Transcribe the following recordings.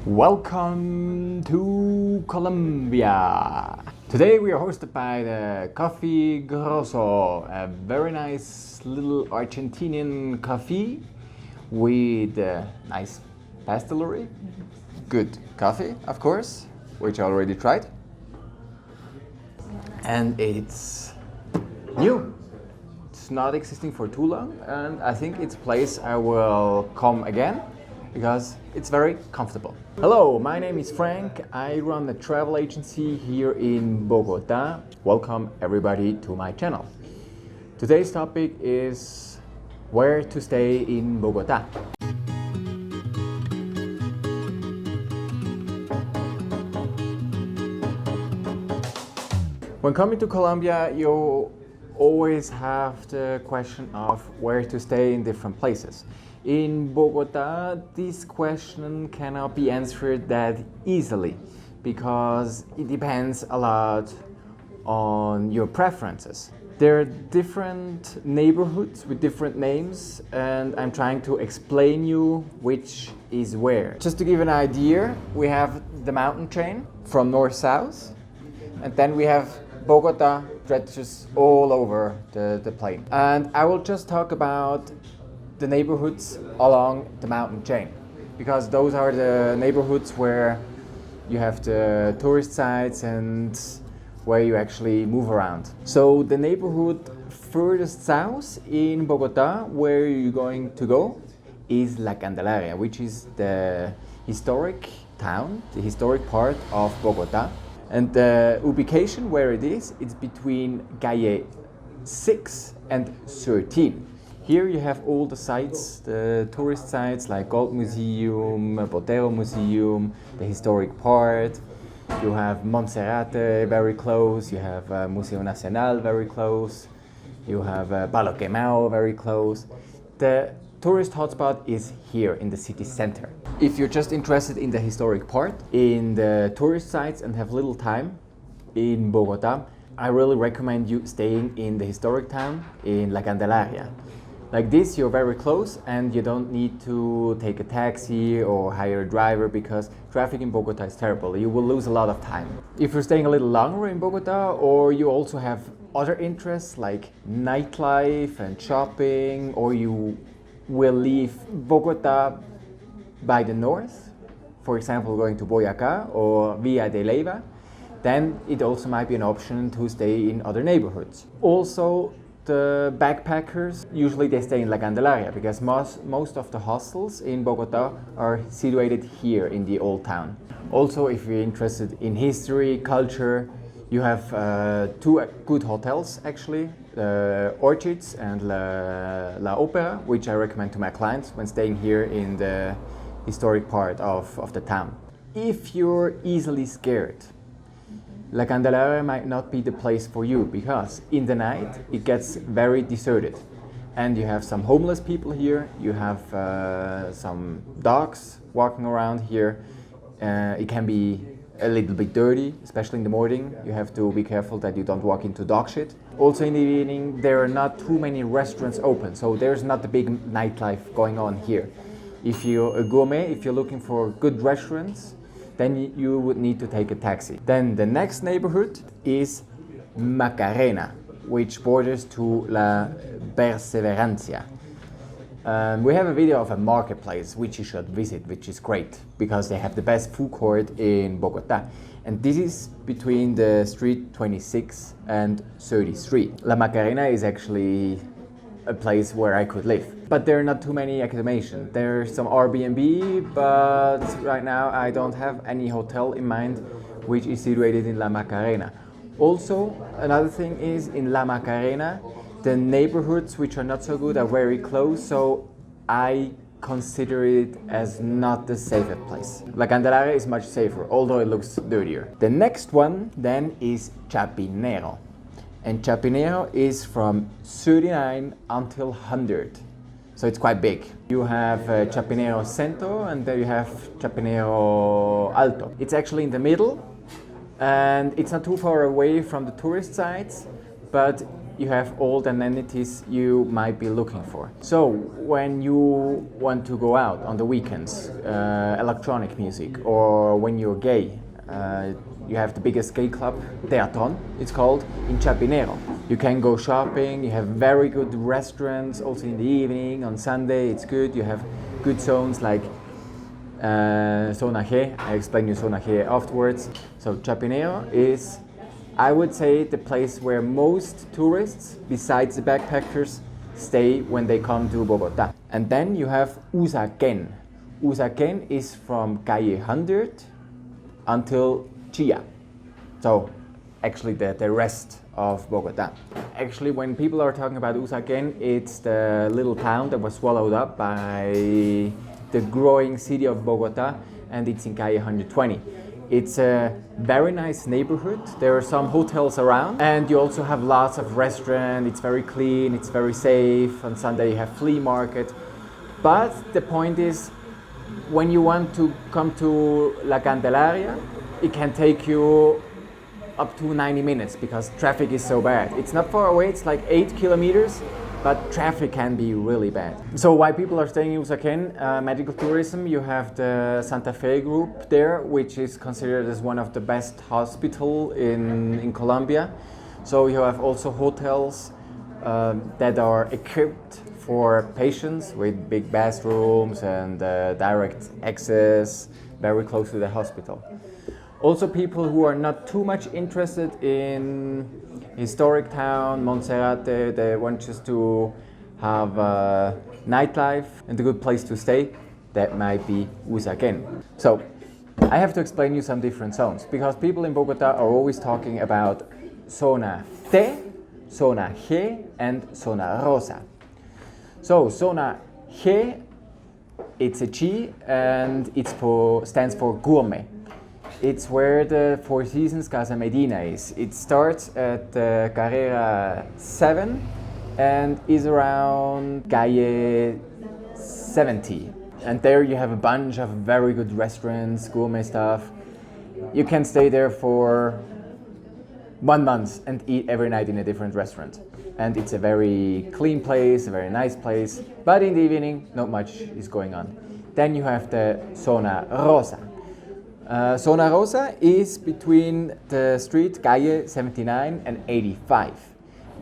Welcome to Colombia! Today we are hosted by the Coffee Grosso, a very nice little Argentinian coffee with a nice pastelery, good coffee of course, which I already tried, and it's new. It's not existing for too long, and I think it's a place I will come again because it's very comfortable. Hello, my name is Frank. I run a travel agency here in Bogota. Welcome everybody to my channel. Today's topic is where to stay in Bogota. When coming to Colombia, you always have the question of where to stay in different places. In Bogota, this question cannot be answered that easily because it depends a lot on your preferences. There are different neighborhoods with different names, and I'm trying to explain you which is where. Just to give an idea, we have the mountain chain from north-south, and then we have Bogota stretches all over the plain. And I will just talk about the neighborhoods along the mountain chain, because those are the neighborhoods where you have the tourist sites and where you actually move around. So the neighborhood furthest south in Bogota, where you're going to go, is La Candelaria, which is the historic town, the historic part of Bogota. And the ubication where it is, it's between Calle 6 and 13. Here you have all the sites, the tourist sites like Gold Museum, Botero Museum, the historic part. You have Monserrate very close, you have Museo Nacional very close, you have Palo Quemao very close. The tourist hotspot is here in the city center. If you're just interested in the historic part, in the tourist sites and have little time in Bogota, I really recommend you staying in the historic town in La Candelaria. Like this, you're very close and you don't need to take a taxi or hire a driver because traffic in Bogota is terrible. You will lose a lot of time. If you're staying a little longer in Bogota, or you also have other interests like nightlife and shopping, or you will leave Bogota by the north, for example going to Boyacá or Villa de Leyva, then it also might be an option to stay in other neighborhoods. Also, the backpackers, usually they stay in La Candelaria because most of the hostels in Bogota are situated here in the old town. Also, if you're interested in history, culture, you have two good hotels actually, the Orchids and La Opera, which I recommend to my clients when staying here in the historic part of the town. If you're easily scared, La Candelaria might not be the place for you because in the night it gets very deserted and you have some homeless people here, you have some dogs walking around here. It can be a little bit dirty, especially in the morning. You have to be careful that you don't walk into dog shit. Also in the evening there are not too many restaurants open, so there's not a big nightlife going on here. If you're a gourmet, if you're looking for good restaurants, then you would need to take a taxi. Then the next neighborhood is MACARENA, which borders to La Perseverancia. We have a video of a marketplace which you should visit, which is great because they have the best food court in Bogota. And this is between the street 26 and 33. La Macarena is actually a place where I could live. But there are not too many accommodations. There's some Airbnb, but right now I don't have any hotel in mind which is situated in La Macarena. Also, another thing is in La Macarena, the neighborhoods which are not so good are very close, so I consider it as not the safest place. La Candelaria is much safer, although it looks dirtier. The next one then is Chapinero. And Chapinero is from 39 until 100. So it's quite big. You have Chapinero Centro and there you have Chapinero Alto. It's actually in the middle and it's not too far away from the tourist sites, but you have all the amenities you might be looking for. So when you want to go out on the weekends, electronic music, or when you're gay, you have the biggest gay club, Teatron, it's called, in Chapinero. You can go shopping, you have very good restaurants, also in the evening, on Sunday it's good. You have good zones like Zona T. I explain you Zona T afterwards. So Chapinero is, I would say, the place where most tourists, besides the backpackers, stay when they come to Bogota. And then you have Usaquen. Usaquen is from Calle 100 until Chia. So actually the rest of Bogota. Actually, when people are talking about Usaquen, it's the little town that was swallowed up by the growing city of Bogota, and it's in Calle 120. It's a very nice neighborhood. There are some hotels around, and you also have lots of restaurants. It's very clean, it's very safe. On Sunday you have flea market. But the point is, when you want to come to La Candelaria, it can take you up to 90 minutes because traffic is so bad. It's not far away, it's like 8 kilometers, but traffic can be really bad. So why people are staying in Usaquén? Medical tourism, you have the Santa Fe group there, which is considered as one of the best hospital in Colombia. So you have also hotels that are equipped for patients with big bathrooms and direct access, very close to the hospital. Also people who are not too much interested in historic town, Monserrate, they want just to have nightlife and a good place to stay, that might be Usaquen. So I have to explain you some different zones, because people in Bogota are always talking about Zona T, Zona G and Zona Rosa. So Zona G, it's a G and stands for gourmet. It's where the Four Seasons Casa Medina is. It starts at Carrera 7 and is around Calle 70. And there you have a bunch of very good restaurants, gourmet stuff. You can stay there for 1 month and eat every night in a different restaurant. And it's a very clean place, a very nice place, but in the evening, not much is going on. Then you have the Zona Rosa. Zona Rosa is between the street Calle 79 and 85.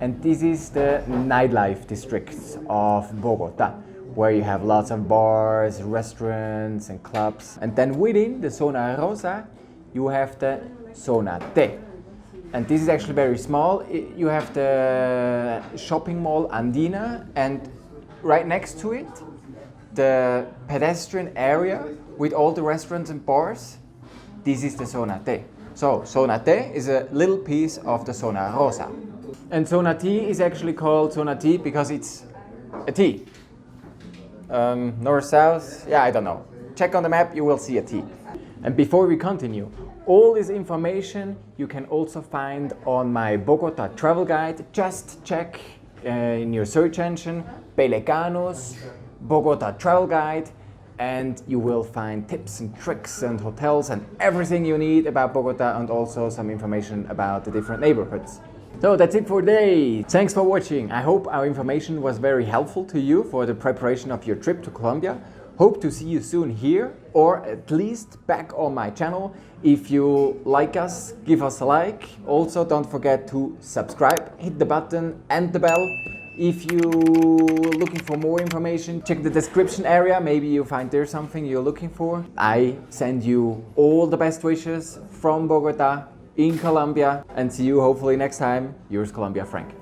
And this is the nightlife district of Bogota, where you have lots of bars, restaurants and clubs. And then within the Zona Rosa, you have the Zona T. And this is actually very small. You have the shopping mall Andina, and right next to it, the pedestrian area with all the restaurants and bars. This is the Zona T. So Zona T is a little piece of the Zona Rosa. And Zona T is actually called Zona T because it's a T. North, south, yeah, I don't know. Check on the map, you will see a T. And before we continue, all this information you can also find on my Bogota travel guide. Just check in your search engine, Pelecanos, Bogota travel guide, and you will find tips and tricks and hotels and everything you need about Bogota, and also some information about the different neighborhoods. So that's it for today. Thanks for watching. I hope our information was very helpful to you for the preparation of your trip to Colombia. Hope to see you soon here, or at least back on my channel. If you like us, give us a like. Also, don't forget to subscribe, hit the button and the bell. If you're looking for more information, check the description area. Maybe you find there something you're looking for. I send you all the best wishes from Bogota in Colombia, and see you hopefully next time. Yours, Colombiafrank.